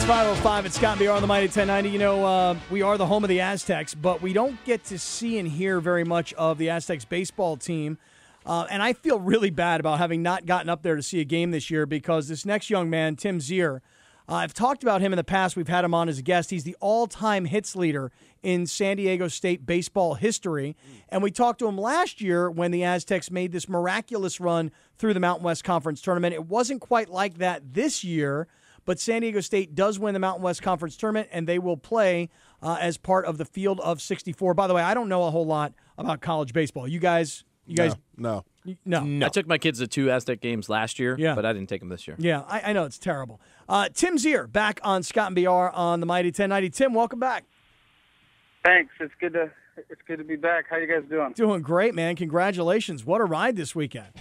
5:05 at Scott BR on the Mighty 1090. You know, we are the home of the Aztecs, but we don't get to see and hear very much of the Aztecs baseball team. And I feel really bad about having not gotten up there to see a game this year because this next young man, Tim Zier, I've talked about him in the past. We've had him on as a guest. He's the all-time hits leader in San Diego State baseball history. And we talked to him last year when the Aztecs made this miraculous run through the Mountain West Conference Tournament. It wasn't quite like that this year, but San Diego State does win the Mountain West Conference Tournament, and they will play as part of the field of 64. By the way, I don't know a whole lot about college baseball. You guys? No. No. I took my kids to 2 Aztec games last year, Yeah. but I didn't take them this year. Yeah, I know. It's terrible. Tim Zier, back on Scott and BR on the Mighty 1090. Tim, welcome back. Thanks. It's good to be back. How you guys doing? Doing great, man. Congratulations. What a ride this weekend.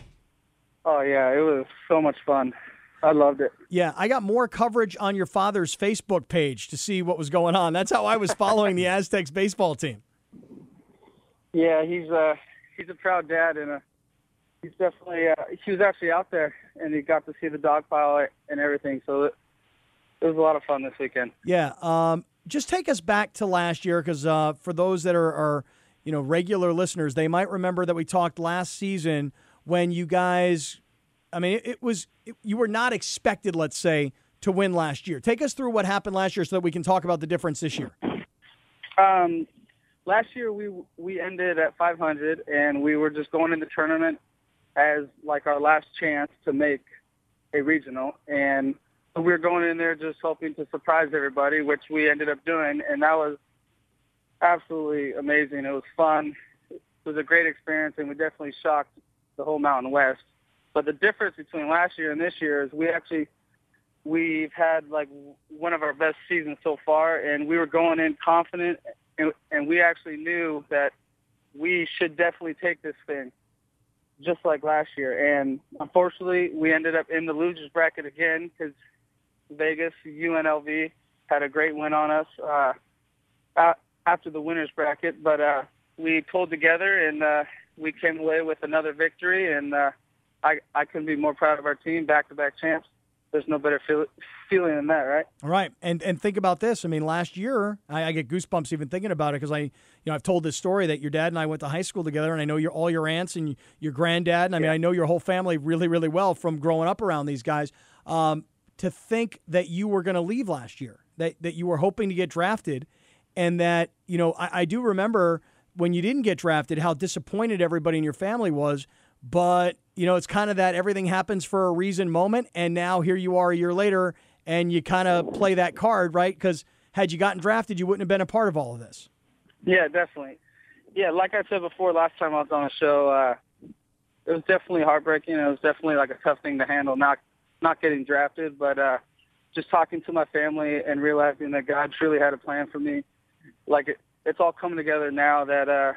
Oh, yeah. It was so much fun. I loved it. Yeah, I got more coverage on your father's Facebook page to see what was going on. That's how I was following the Aztecs baseball team. Yeah, he's a proud dad, and he's definitely he was actually out there, and he got to see the dog pile and everything. So it was a lot of fun this weekend. Yeah, just take us back to last year, because for those that are regular listeners, they might remember that we talked last season when you guys. I mean, you were not expected, let's say, to win last year. Take us through what happened last year so that we can talk about the difference this year. Last year we ended at 500, and we were just going in the tournament as like our last chance to make a regional. And so we were going in there just hoping to surprise everybody, which we ended up doing, and that was absolutely amazing. It was fun. It was a great experience, and we definitely shocked the whole Mountain West. But the difference between last year and this year is we've had like one of our best seasons so far, and we were going in confident, and we actually knew that we should definitely take this thing, just like last year. And unfortunately, we ended up in the losers bracket again because Vegas, UNLV, had a great win on us after the winners bracket. But we pulled together, and we came away with another victory, and I couldn't be more proud of our team, back-to-back champs. There's no better feeling than that, right? All right, and think about this. I mean, last year, I get goosebumps even thinking about it because I've told this story that your dad and I went to high school together, and I know all your aunts and your granddad, and I mean, I know your whole family really, really well from growing up around these guys. To think that you were going to leave last year, that you were hoping to get drafted, and that, I do remember when you didn't get drafted, how disappointed everybody in your family was. But, it's kind of that everything happens for a reason moment, and now here you are a year later, and you kind of play that card, right? Because had you gotten drafted, you wouldn't have been a part of all of this. Yeah, definitely. Yeah, like I said before, last time I was on the show, it was definitely heartbreaking. It was definitely like a tough thing to handle, not getting drafted, but just talking to my family and realizing that God truly had a plan for me. Like it's all coming together now that I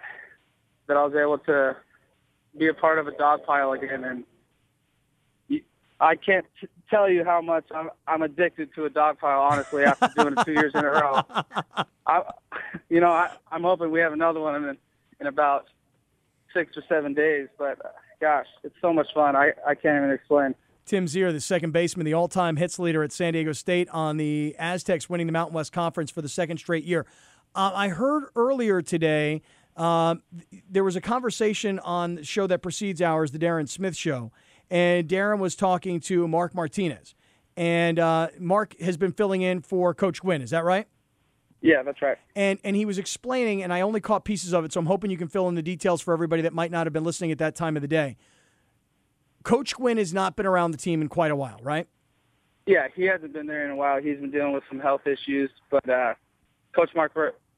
was able to be a part of a dog pile again, and I can't tell you how much I'm addicted to a dog pile, honestly, after doing it 2 years in a row. I'm hoping we have another one in about 6 or 7 days, but gosh, it's so much fun. I can't even explain. Tim Zier, the second baseman, the all-time hits leader at San Diego State, on the Aztecs winning the Mountain West Conference for the second straight year. I heard earlier today there was a conversation on the show that precedes ours, the Darren Smith Show, and Darren was talking to Mark Martinez. And Mark has been filling in for Coach Gwyn. Is that right? Yeah, that's right. And he was explaining, and I only caught pieces of it, so I'm hoping you can fill in the details for everybody that might not have been listening at that time of the day. Coach Gwyn has not been around the team in quite a while, right? Yeah, he hasn't been there in a while. He's been dealing with some health issues, but Coach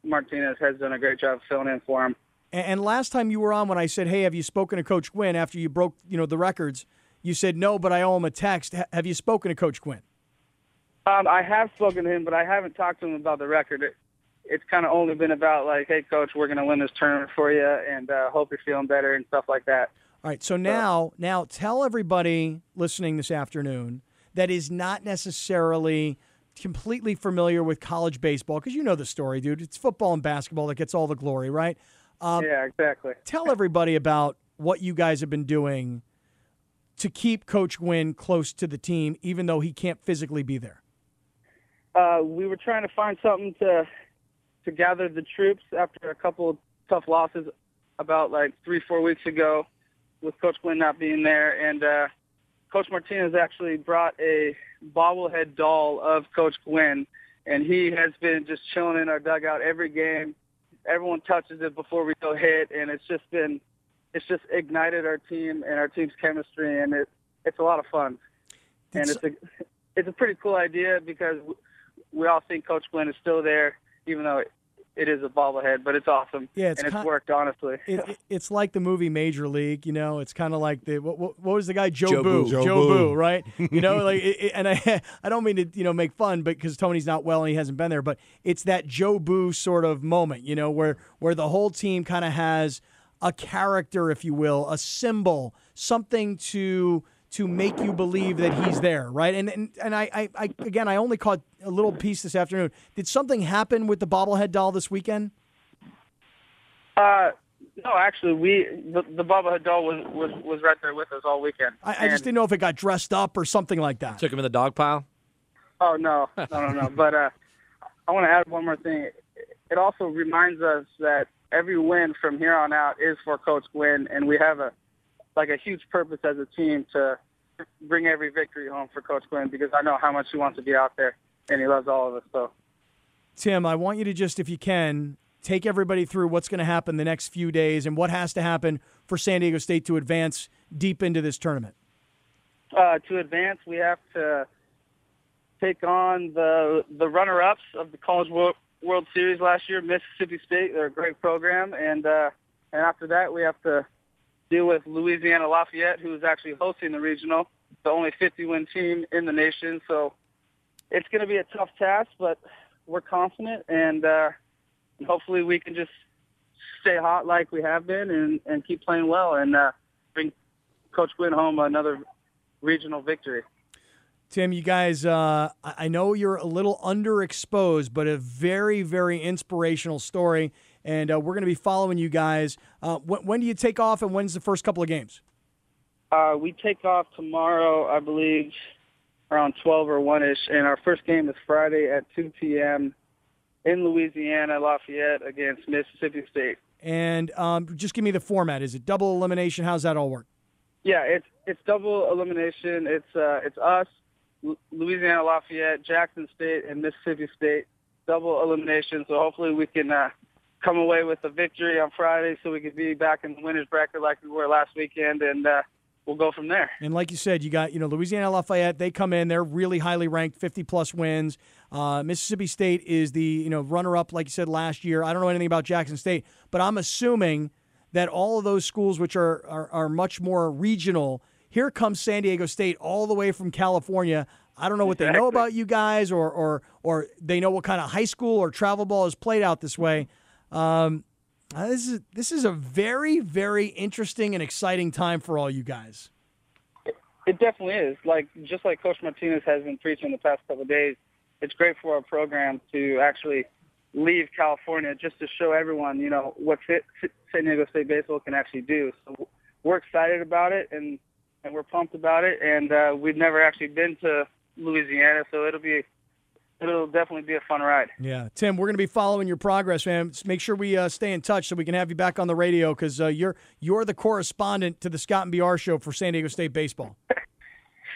Martinez has done a great job filling in for him. And last time you were on, when I said, hey, have you spoken to Coach Gwyn after you broke the records, you said, no, but I owe him a text. Have you spoken to Coach Gwyn? I have spoken to him, but I haven't talked to him about the record. It's kind of only been about like, hey, Coach, we're going to win this tournament for you, and hope you're feeling better and stuff like that. All right, so now tell everybody listening this afternoon that is not necessarily completely familiar with college baseball, because you know the story, dude. It's football and basketball that gets all the glory, right? Yeah, exactly. Tell everybody about what you guys have been doing to keep Coach Gwyn close to the team, even though he can't physically be there. We were trying to find something to gather the troops after a couple of tough losses about like 3-4 weeks ago with Coach Gwyn not being there. And Coach Martinez actually brought a bobblehead doll of Coach Gwyn, and he has been just chilling in our dugout every game. Everyone touches it before we go hit, and it's just ignited our team and our team's chemistry, and it's a lot of fun. And it's a pretty cool idea because we all think Coach Gwyn is still there, even though it is a bobblehead, but it's awesome. Yeah, it's worked, honestly. It's like the movie Major League, you know. It's kind of like what was the guy Joe Boo, right? You know, like and I don't mean to make fun, but because Tony's not well and he hasn't been there, but it's that Joe Boo sort of moment, you know, where the whole team kind of has a character, if you will, a symbol, something to make you believe that he's there, right? And I only caught a little piece this afternoon. Did something happen with the bobblehead doll this weekend? No, actually, the bobblehead doll was right there with us all weekend. I just didn't know if it got dressed up or something like that. Took him in the dog pile? Oh, no. But I want to add one more thing. It also reminds us that every win from here on out is for Coach Gwyn, and we have a huge purpose as a team to bring every victory home for Coach Gwyn, because I know how much he wants to be out there, and he loves all of us. So, Tim, I want you to just, if you can, take everybody through what's going to happen the next few days and what has to happen for San Diego State to advance deep into this tournament. To advance, we have to take on the runner-ups of the College World Series last year, Mississippi State. They're a great program, and after that, we have to deal with Louisiana Lafayette, who's actually hosting the regional, the only 50-win team in the nation. So it's going to be a tough task, but we're confident, and hopefully we can just stay hot like we have been and keep playing well and bring Coach Gwyn home another regional victory. Tim, you guys, I know you're a little underexposed, but a very, very inspirational story, and we're going to be following you guys. When do you take off, and when's the first couple of games? We take off tomorrow, I believe, around 12 or 1-ish, and our first game is Friday at 2 p.m. in Louisiana, Lafayette, against Mississippi State. And just give me the format. Is it double elimination? How's that all work? Yeah, it's double elimination. It's us, Louisiana Lafayette, Jackson State, and Mississippi State. Double elimination. So hopefully we can come away with a victory on Friday, so we can be back in the winner's bracket like we were last weekend, and we'll go from there. And like you said, you got Louisiana Lafayette. They come in. They're really highly ranked, 50-plus wins. Mississippi State is the runner-up, like you said, last year. I don't know anything about Jackson State, but I'm assuming that all of those schools, which are much more regional, here comes San Diego State all the way from California. I don't know what they know about you guys, or they know what kind of high school or travel ball is played out this way. This is a very, very interesting and exciting time for all you guys. It definitely is. Just like Coach Martinez has been preaching the past couple of days, it's great for our program to actually leave California just to show everyone, what San Diego State baseball can actually do. So we're excited about it, and we're pumped about it. And we've never actually been to Louisiana, so it'll definitely be a fun ride. Yeah. Tim, we're going to be following your progress, man. Just make sure we stay in touch so we can have you back on the radio, because you're the correspondent to the Scott and BR show for San Diego State baseball.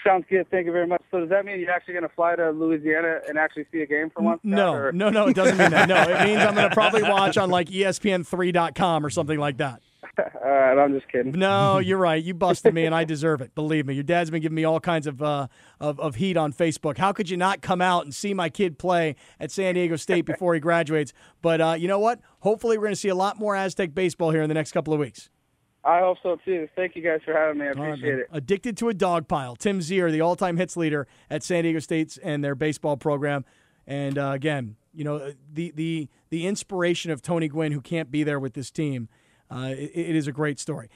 Sounds good. Thank you very much. So does that mean you're actually going to fly to Louisiana and actually see a game for once? No, it doesn't mean that. No, it means I'm going to probably watch on ESPN3.com or something like that. All right, I'm just kidding. No, you're right. You busted me, and I deserve it. Believe me. Your dad's been giving me all kinds of heat on Facebook. How could you not come out and see my kid play at San Diego State before he graduates? But you know what? Hopefully we're going to see a lot more Aztec baseball here in the next couple of weeks. I hope so, too. Thank you guys for having me. I appreciate it. Addicted to a dog pile. Tim Zier, the all-time hits leader at San Diego State and their baseball program. And, again, the inspiration of Tony Gwyn, who can't be there with this team, it is a great story.